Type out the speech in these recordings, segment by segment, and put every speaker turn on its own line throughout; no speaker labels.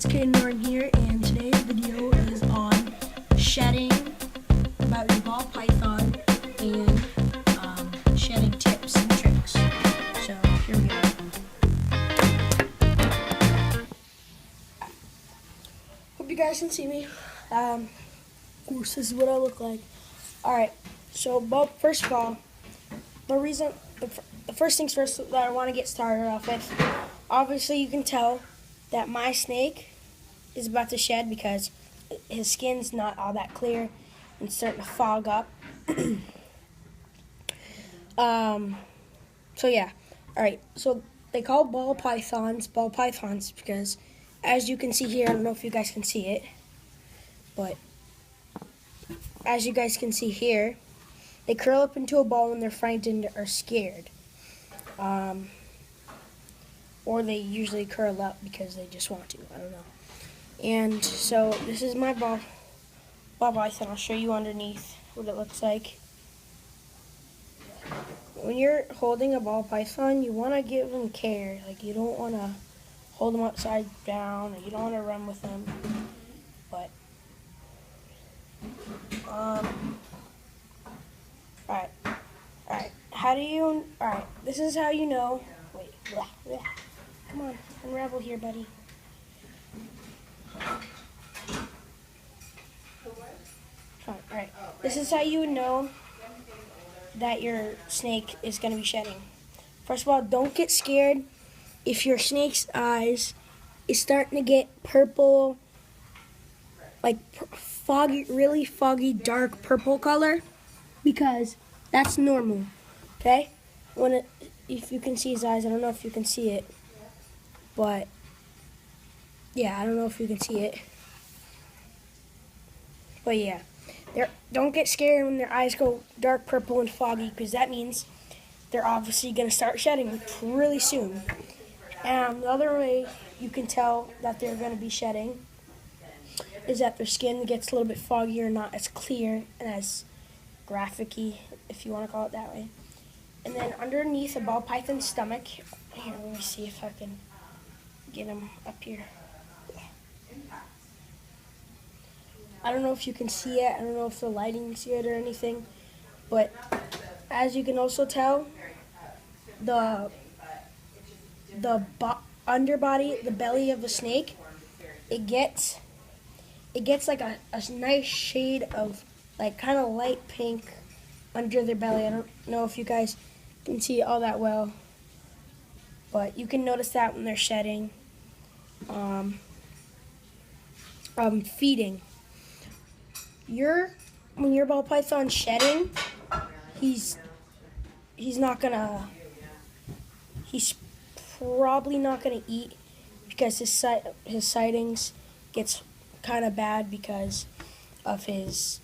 Kid Norton here, and today's video is on shedding about your ball python and shedding tips and tricks. So here we go. Hope you guys can see me. Of course, this is what I look like. All right. So, first of all, the first things first that I want to get started off with. Obviously, you can tell that my snake is about to shed because his skin's not all that clear and starting to fog up. So yeah, all right. So they call ball pythons because, as you can see here, I don't know if you guys can see it, but as you guys can see here, they curl up into a ball when they're frightened or scared. Or they usually curl up because they just want to. I don't know. And so this is my ball python. I'll show you underneath what it looks like. When you're holding a ball python, you want to give them care. Like, you don't want to hold them upside down, or you don't want to run with them. But alright. This is how you know. Wait, blah, blah. Come on, unravel here, buddy. Fine, alright. This is how you would know that your snake is going to be shedding. First of all, don't get scared if your snake's eyes is starting to get purple, like foggy, really foggy, dark purple color, because that's normal, okay? If you can see his eyes, I don't know if you can see it, but yeah, I don't know if you can see it. But yeah, don't get scared when their eyes go dark purple and foggy, because that means they're obviously going to start shedding really soon. And the other way you can tell that they're going to be shedding is that their skin gets a little bit foggier, not as clear and as graphic-y, if you want to call it that way. And then underneath a ball python's stomach, here, let me see if I can get him up here. I don't know if you can see it. I don't know if the lighting's good or anything. But as you can also tell, the underbody, the belly of the snake, it gets like a nice shade of like kind of light pink under their belly. I don't know if you guys can see it all that well, but you can notice that when they're shedding. Feeding. When your ball python's shedding, he's probably not gonna eat, because his sightings gets kind of bad because of his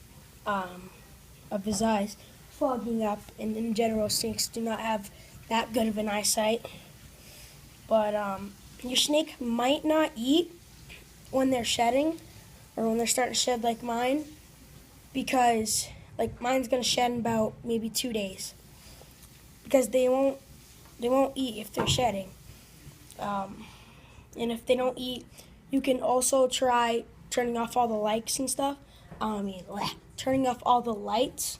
eyes fogging up, and in general, snakes do not have that good of an eyesight. But your snake might not eat when they're shedding, or when they're starting to shed like mine, because like mine's gonna shed in about maybe 2 days, because they won't eat if they're shedding. And if they don't eat, you can also try turning off all the lights and stuff. Turning off all the lights,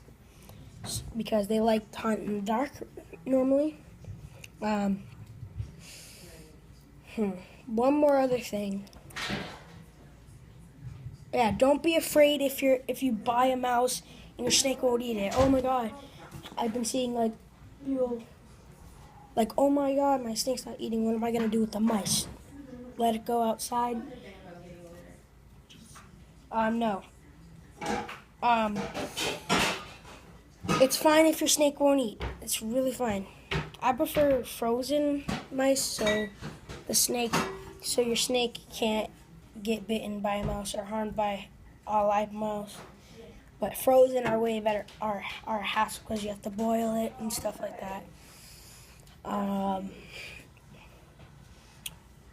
because they like to hunt in the dark normally. One more other thing. Yeah, don't be afraid if you buy a mouse and your snake won't eat it. Oh my God, I've been seeing like people like, oh my God, my snake's not eating. What am I gonna do with the mice? Let it go outside? No. It's fine if your snake won't eat. It's really fine. I prefer frozen mice, so your snake can't get bitten by a mouse or harmed by a live mouse. But frozen are way better, are a hassle, because you have to boil it and stuff like that.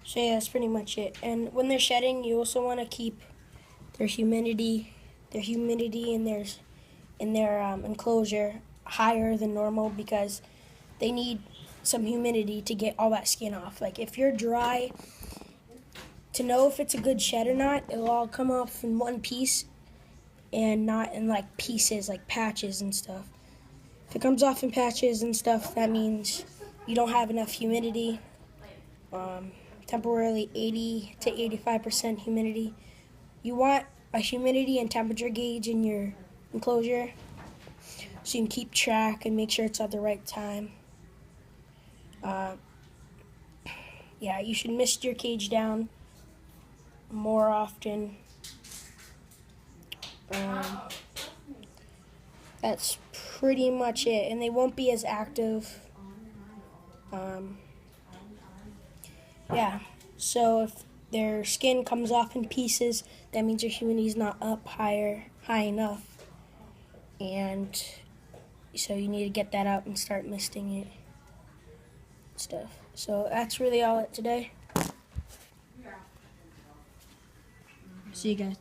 So yeah, that's pretty much it. And when they're shedding, you also want to keep their humidity in their enclosure higher than normal, because they need some humidity to get all that skin off. Like, if you're dry to know if it's a good shed or not, it'll all come off in one piece and not in like pieces, like patches and stuff. If it comes off in patches and stuff, that means you don't have enough humidity. Temporarily 80 to 85% humidity. You want a humidity and temperature gauge in your enclosure so you can keep track and make sure it's at the right time. Yeah, you should mist your cage down more often. That's pretty much it, and they won't be as active. Yeah, so if their skin comes off in pieces, that means your humidity is not up high enough, and so you need to get that out and start misting it stuff. So that's really all it today. See you guys.